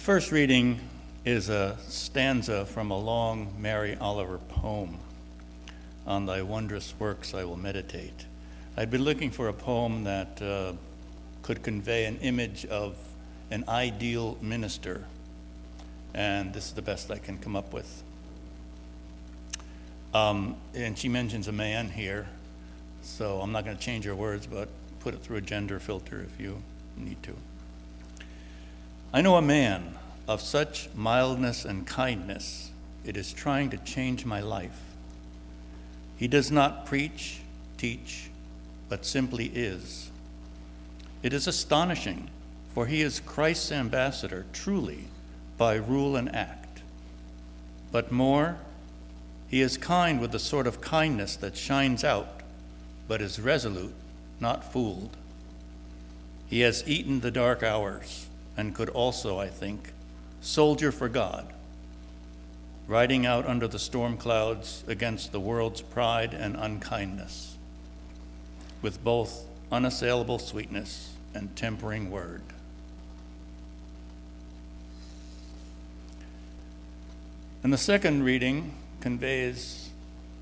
first reading is a stanza from a long Mary Oliver poem. On thy wondrous works I will meditate. I'd been looking for a poem that could convey an image of an ideal minister, and this is the best I can come up with. And she mentions a man here, so I'm not going to change her words, but put it through a gender filter if you need to. I know a man of such mildness and kindness, it is trying to change my life. He does not preach, teach, but simply is. It is astonishing, for he is Christ's ambassador, truly, by rule and act. But more, he is kind with the sort of kindness that shines out, but is resolute, not fooled. He has eaten the dark hours, and could also, I think, soldier for God, riding out under the storm clouds against the world's pride and unkindness, with both unassailable sweetness and tempering word. And the second reading conveys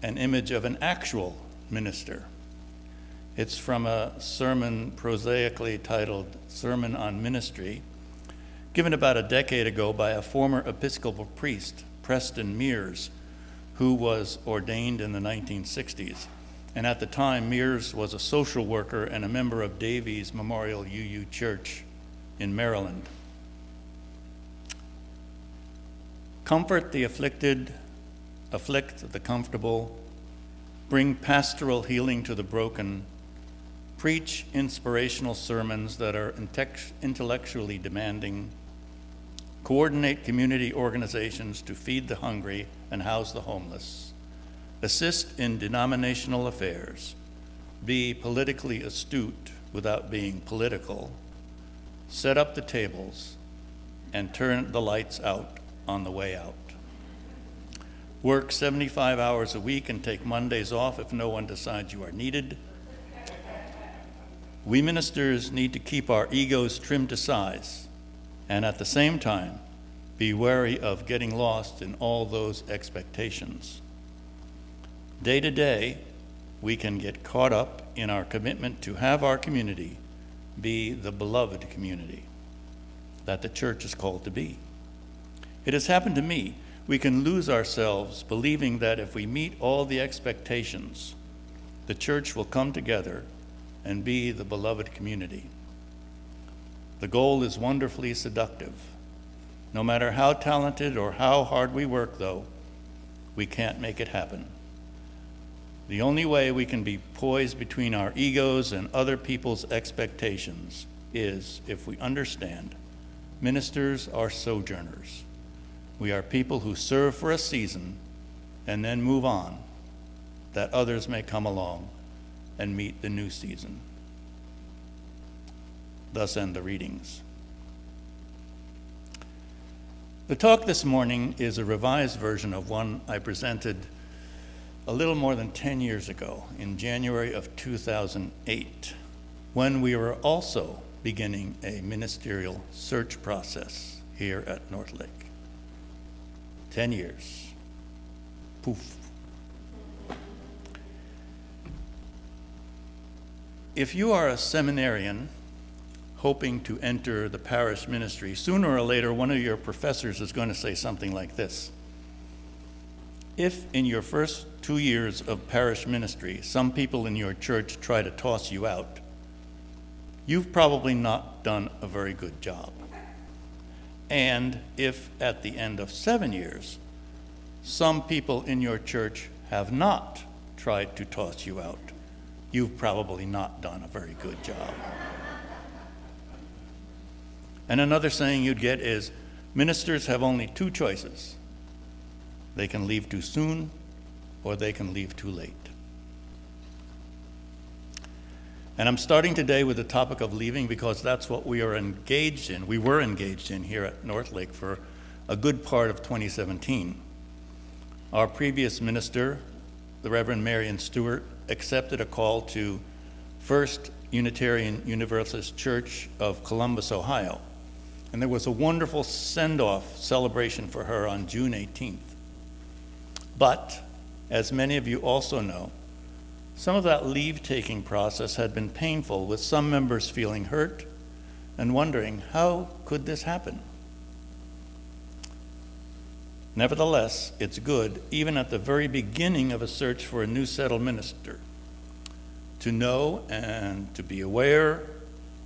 an image of an actual minister. It's from a sermon prosaically titled Sermon on Ministry, given about a decade ago by a former Episcopal priest, Preston Mears, who was ordained in the 1960s. And at the time, Mears was a social worker and a member of Davies Memorial UU Church in Maryland. Comfort the afflicted, afflict the comfortable, bring pastoral healing to the broken, preach inspirational sermons that are intellectually demanding, coordinate community organizations to feed the hungry and house the homeless, assist in denominational affairs, be politically astute without being political, set up the tables, and turn the lights out on the way out. Work 75 hours a week and take Mondays off if no one decides you are needed. We ministers need to keep our egos trimmed to size, and at the same time, be wary of getting lost in all those expectations. Day to day, we can get caught up in our commitment to have our community be the beloved community that the church is called to be. It has happened to me. We can lose ourselves believing that if we meet all the expectations, the church will come together and be the beloved community. The goal is wonderfully seductive. No matter how talented or how hard we work, though, we can't make it happen. The only way we can be poised between our egos and other people's expectations is if we understand ministers are sojourners. We are people who serve for a season and then move on, that others may come along and meet the new season. Thus end the readings. The talk this morning is a revised version of one I presented a little more than 10 years ago, in January of 2008, when we were also beginning a ministerial search process here at Northlake. 10 years. Poof. If you are a seminarian hoping to enter the parish ministry, sooner or later one of your professors is going to say something like this. If in your first 2 years of parish ministry, some people in your church try to toss you out, you've probably not done a very good job. And if at the end of 7 years, some people in your church have not tried to toss you out, you've probably not done a very good job. And another saying you'd get is, ministers have only two choices. They can leave too soon, or they can leave too late. And I'm starting today with the topic of leaving because that's what we are engaged in. We were engaged in here at Northlake for a good part of 2017. Our previous minister, the Reverend Marion Stewart, accepted a call to First Unitarian Universalist Church of Columbus, Ohio, And there was a wonderful send-off celebration for her on June 18th. But, as many of you also know, some of that leave-taking process had been painful, with some members feeling hurt and wondering, how could this happen? Nevertheless, it's good, even at the very beginning of a search for a new settled minister, to know and to be aware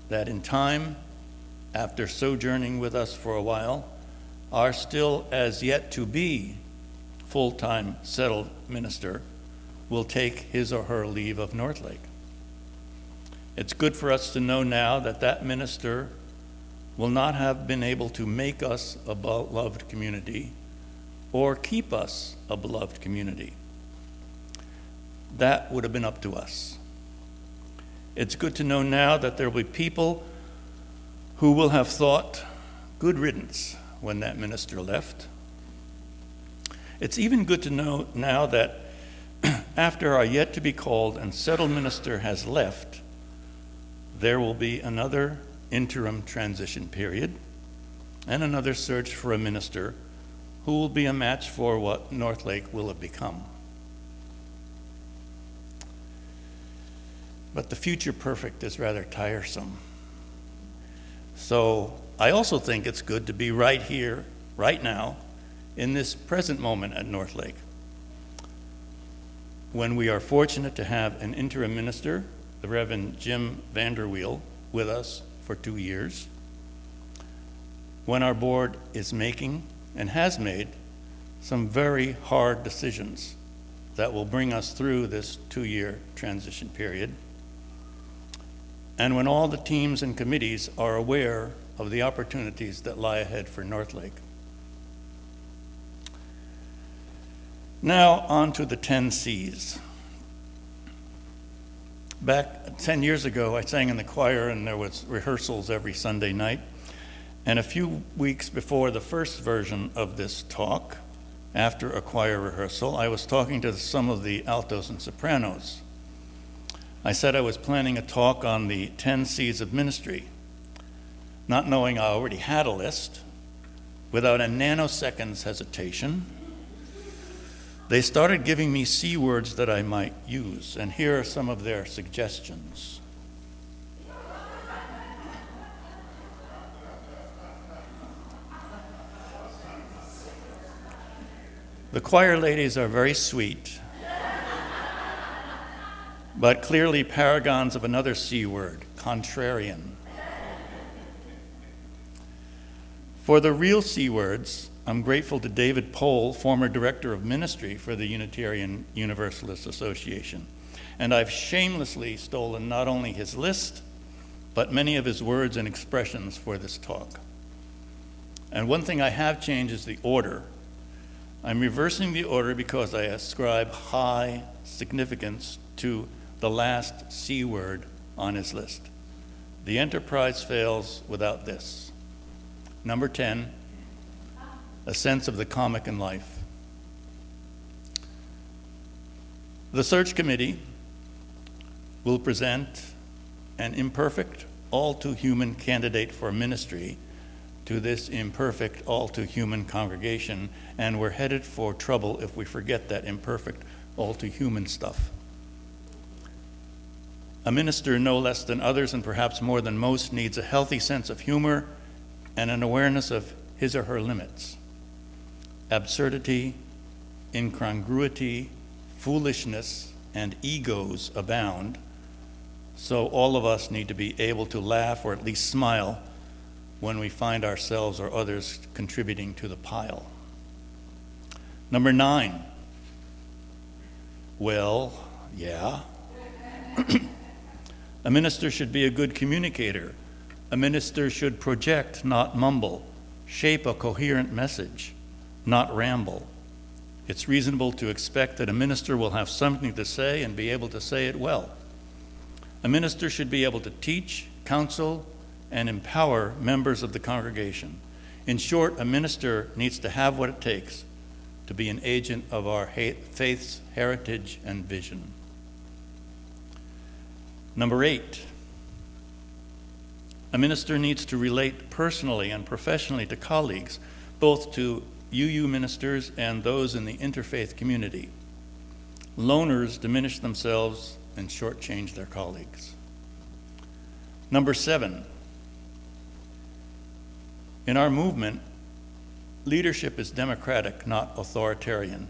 that in time, after sojourning with us for a while, our still as yet to be full-time settled minister will take his or her leave of Northlake. It's good for us to know now that that minister will not have been able to make us a beloved community or keep us a beloved community. That would have been up to us. It's good to know now that there will be people who will have thought, good riddance, when that minister left. It's even good to know now that after our yet to be called and settled minister has left, there will be another interim transition period and another search for a minister who will be a match for what Northlake will have become. But the future perfect is rather tiresome. So I also think it's good to be right here, right now, in this present moment at Northlake, when we are fortunate to have an interim minister, the Reverend Jim Vanderweel, with us for 2 years, when our board is making and has made some very hard decisions that will bring us through this 2-year transition period, and when all the teams and committees are aware of the opportunities that lie ahead for Northlake. Now on to the 10 C's. Back 10 years ago, I sang in the choir, and there was rehearsals every Sunday night. And a few weeks before the first version of this talk, after a choir rehearsal, I was talking to some of the altos and sopranos. I said I was planning a talk on the 10 C's of ministry, not knowing I already had a list. Without a nanosecond's hesitation, they started giving me C words that I might use, and here are some of their suggestions. The choir ladies are very sweet, but clearly paragons of another C word, contrarian. For the real C words, I'm grateful to David Pohl, former director of ministry for the Unitarian Universalist Association. And I've shamelessly stolen not only his list, but many of his words and expressions for this talk. And one thing I have changed is the order. I'm reversing the order because I ascribe high significance to the last C word on his list. The enterprise fails without this. Number 10, a sense of the comic in life. The search committee will present an imperfect, all-too-human candidate for ministry to this imperfect, all-too-human congregation, and we're headed for trouble if we forget that imperfect, all-too-human stuff. A minister, no less than others, and perhaps more than most, needs a healthy sense of humor and an awareness of his or her limits. Absurdity, incongruity, foolishness, and egos abound, so all of us need to be able to laugh or at least smile when we find ourselves or others contributing to the pile. Number 9. Well, yeah. A minister should be a good communicator. A minister should project, not mumble, shape a coherent message, not ramble. It's reasonable to expect that a minister will have something to say and be able to say it well. A minister should be able to teach, counsel, and empower members of the congregation. In short, a minister needs to have what it takes to be an agent of our faith's heritage and vision. Number 8, A minister needs to relate personally and professionally to colleagues, both to UU ministers and those in the interfaith community. Loners diminish themselves and shortchange their colleagues. Number 7, in our movement, leadership is democratic, not authoritarian.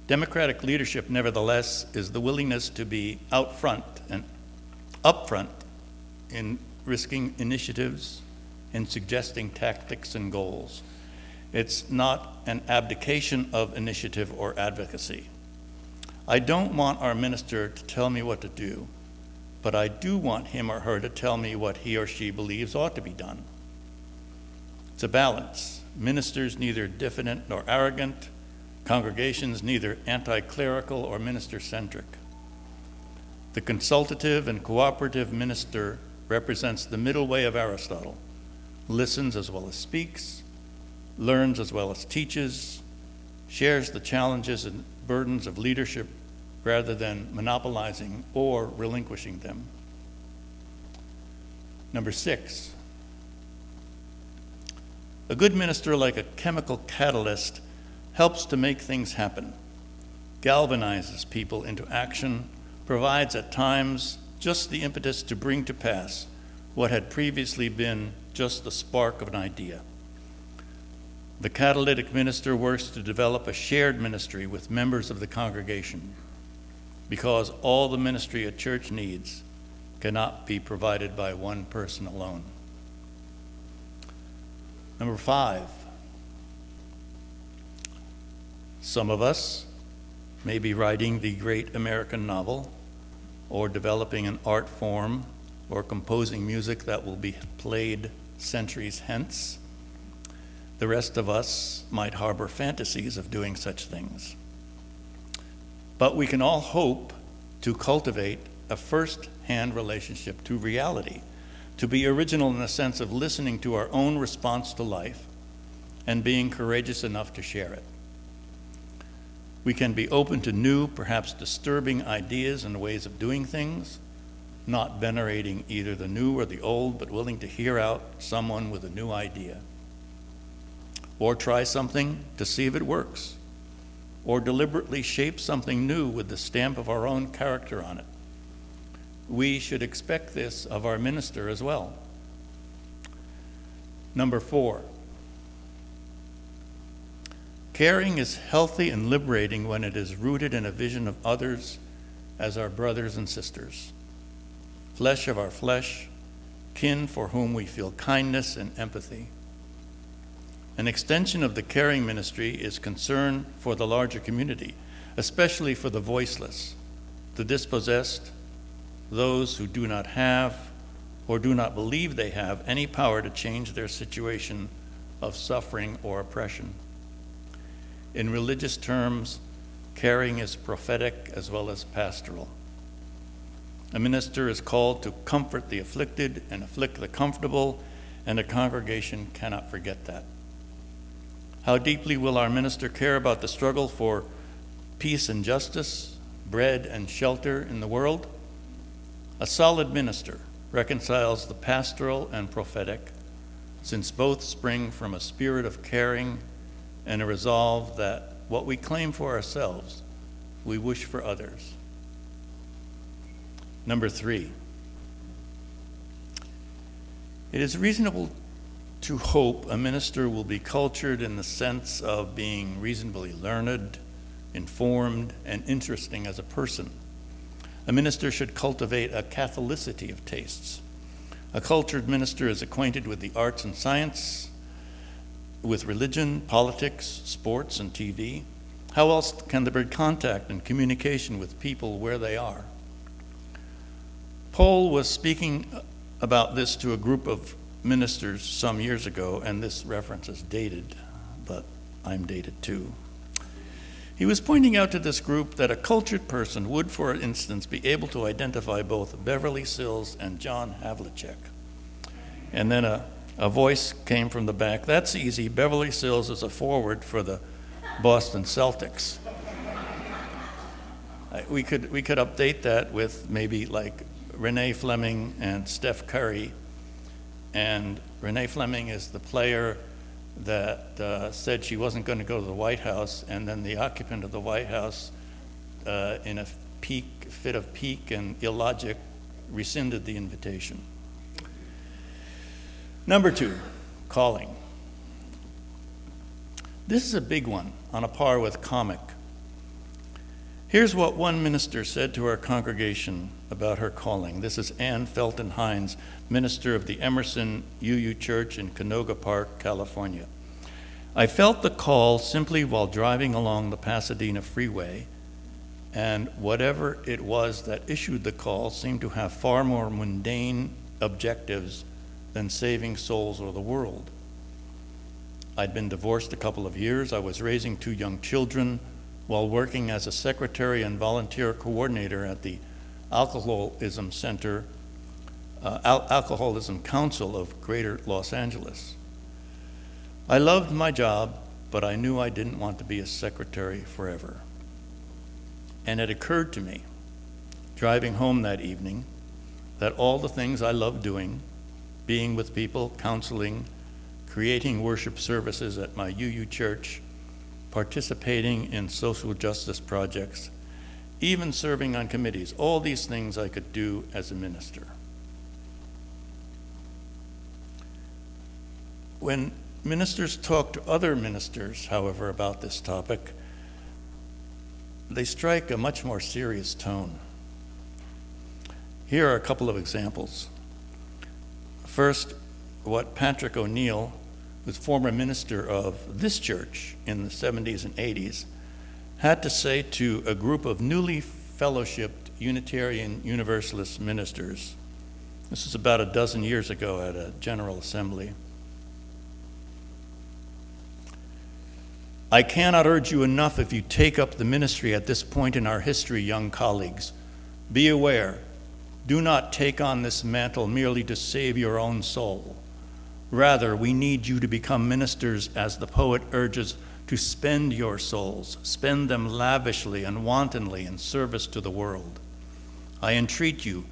Democratic leadership, nevertheless, is the willingness to be upfront in risking initiatives and suggesting tactics and goals. It's not an abdication of initiative or advocacy. I don't want our minister to tell me what to do, but I do want him or her to tell me what he or she believes ought to be done. It's a balance. Ministers neither diffident nor arrogant, congregations neither anti-clerical or minister-centric. The consultative and cooperative minister represents the middle way of Aristotle, listens as well as speaks, learns as well as teaches, shares the challenges and burdens of leadership rather than monopolizing or relinquishing them. Number 6, a good minister, like a chemical catalyst, helps to make things happen, galvanizes people into action, provides at times just the impetus to bring to pass what had previously been just the spark of an idea. The catalytic minister works to develop a shared ministry with members of the congregation, because all the ministry a church needs cannot be provided by one person alone. Number 5, some of us may be writing the great American novel, or developing an art form, or composing music that will be played centuries hence. The rest of us might harbor fantasies of doing such things. But we can all hope to cultivate a first-hand relationship to reality, to be original in the sense of listening to our own response to life and being courageous enough to share it. We can be open to new, perhaps disturbing ideas and ways of doing things, not venerating either the new or the old, but willing to hear out someone with a new idea. Or try something to see if it works, or deliberately shape something new with the stamp of our own character on it. We should expect this of our minister as well. Number 4, caring is healthy and liberating when it is rooted in a vision of others as our brothers and sisters, flesh of our flesh, kin for whom we feel kindness and empathy. An extension of the caring ministry is concern for the larger community, especially for the voiceless, the dispossessed, those who do not have or do not believe they have any power to change their situation of suffering or oppression. In religious terms, caring is prophetic as well as pastoral. A minister is called to comfort the afflicted and afflict the comfortable, and a congregation cannot forget that. How deeply will our minister care about the struggle for peace and justice, bread and shelter in the world? A solid minister reconciles the pastoral and prophetic, since both spring from a spirit of caring and a resolve that what we claim for ourselves, we wish for others. Number 3, it is reasonable to hope a minister will be cultured in the sense of being reasonably learned, informed, and interesting as a person. A minister should cultivate a catholicity of tastes. A cultured minister is acquainted with the arts and science, with religion, politics, sports, and TV. How else can there be contact and communication with people where they are? Pohl was speaking about this to a group of ministers some years ago, and this reference is dated, but I'm dated too. He was pointing out to this group that a cultured person would, for instance, be able to identify both Beverly Sills and John Havlicek. And then a voice came from the back, "That's easy, Beverly Sills is a forward for the Boston Celtics." We could update that with maybe like Renee Fleming and Steph Curry And Renee Fleming is the player that said she wasn't going to go to the White House, and then the occupant of the White House, in a fit of pique and illogic, rescinded the invitation. Number 2, calling. This is a big one, on a par with comic. Here's what one minister said to our congregation about her calling. This is Ann Felton Hines, minister of the Emerson UU Church in Canoga Park, California. I felt the call simply while driving along the Pasadena freeway, and whatever it was that issued the call seemed to have far more mundane objectives than saving souls or the world. I'd been divorced a couple of years. I was raising 2 young children while working as a secretary and volunteer coordinator at the Alcoholism Council of Greater Los Angeles. I loved my job, but I knew I didn't want to be a secretary forever. And it occurred to me, driving home that evening, that all the things I love doing, being with people, counseling, creating worship services at my UU church, participating in social justice projects, even serving on committees, all these things I could do as a minister. When ministers talk to other ministers, however, about this topic, they strike a much more serious tone. Here are a couple of examples. First, what Patrick O'Neill, who's former minister of this church in the 70s and 80s, had to say to a group of newly fellowshipped Unitarian Universalist ministers. This was about a dozen years ago at a General Assembly. I cannot urge you enough, if you take up the ministry at this point in our history, young colleagues, be aware, do not take on this mantle merely to save your own soul. Rather, we need you to become ministers, as the poet urges, to spend your souls, spend them lavishly and wantonly in service to the world. I entreat you,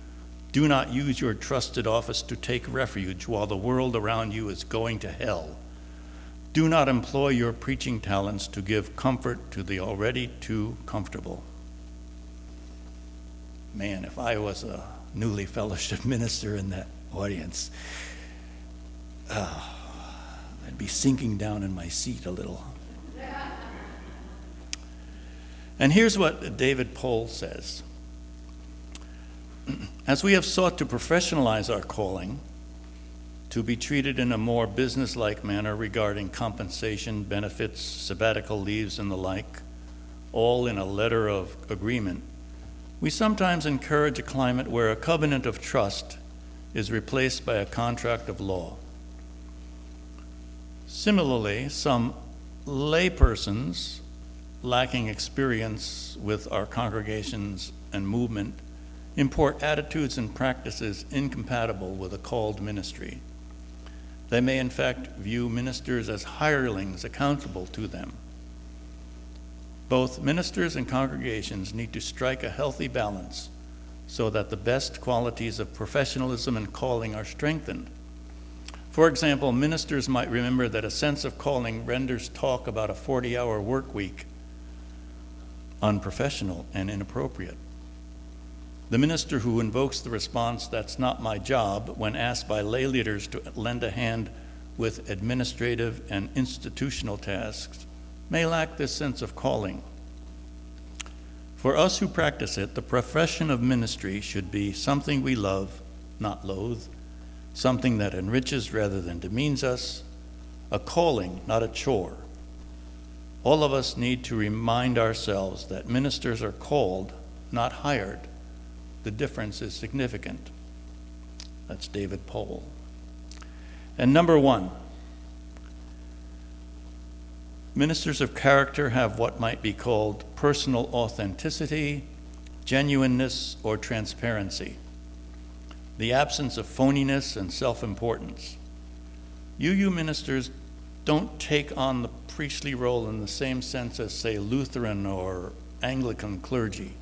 do not use your trusted office to take refuge while the world around you is going to hell. Do not employ your preaching talents to give comfort to the already too comfortable. Man, if I was a newly fellowship minister in that audience, I'd be sinking down in my seat a little. And here's what David Pohl says. As we have sought to professionalize our calling, to be treated in a more business-like manner regarding compensation, benefits, sabbatical leaves, and the like, all in a letter of agreement, we sometimes encourage a climate where a covenant of trust is replaced by a contract of law. Similarly, some laypersons lacking experience with our congregations and movement import attitudes and practices incompatible with a called ministry. They may in fact view ministers as hirelings accountable to them. Both ministers and congregations need to strike a healthy balance so that the best qualities of professionalism and calling are strengthened. For example, ministers might remember that a sense of calling renders talk about a 40-hour work week unprofessional and inappropriate. The minister who invokes the response, "That's not my job," when asked by lay leaders to lend a hand with administrative and institutional tasks, may lack this sense of calling. For us who practice it, the profession of ministry should be something we love, not loathe, something that enriches rather than demeans us, a calling, not a chore. All of us need to remind ourselves that ministers are called, not hired. The difference is significant. That's David Pohl. And number 1, ministers of character have what might be called personal authenticity, genuineness, or transparency, the absence of phoniness and self-importance. UU ministers don't take on the priestly role in the same sense as, say, Lutheran or Anglican clergy.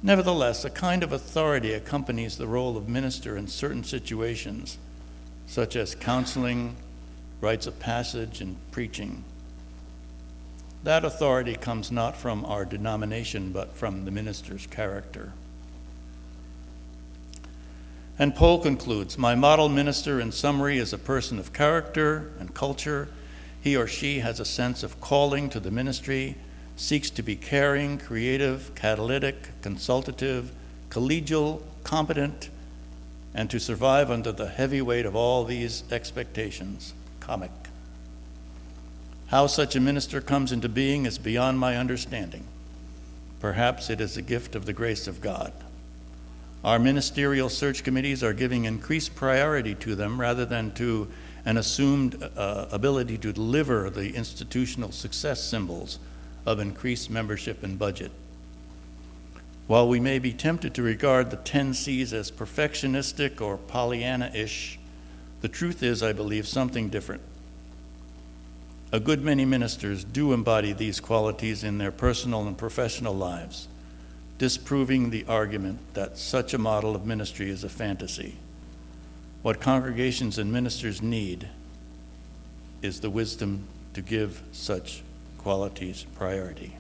Nevertheless, a kind of authority accompanies the role of minister in certain situations such as counseling, rites of passage, and preaching. That authority comes not from our denomination, but from the minister's character. And Pohl concludes, my model minister, in summary, is a person of character and culture. He or she has a sense of calling to the ministry, seeks to be caring, creative, catalytic, consultative, collegial, competent, and to survive under the heavy weight of all these expectations, comic. How such a minister comes into being is beyond my understanding. Perhaps it is a gift of the grace of God. Our ministerial search committees are giving increased priority to them rather than to an assumed ability to deliver the institutional success symbols of increased membership and budget. While we may be tempted to regard the 10 C's as perfectionistic or Pollyanna-ish, the truth is, I believe, something different. A good many ministers do embody these qualities in their personal and professional lives, disproving the argument that such a model of ministry is a fantasy. What congregations and ministers need is the wisdom to give such qualities priority.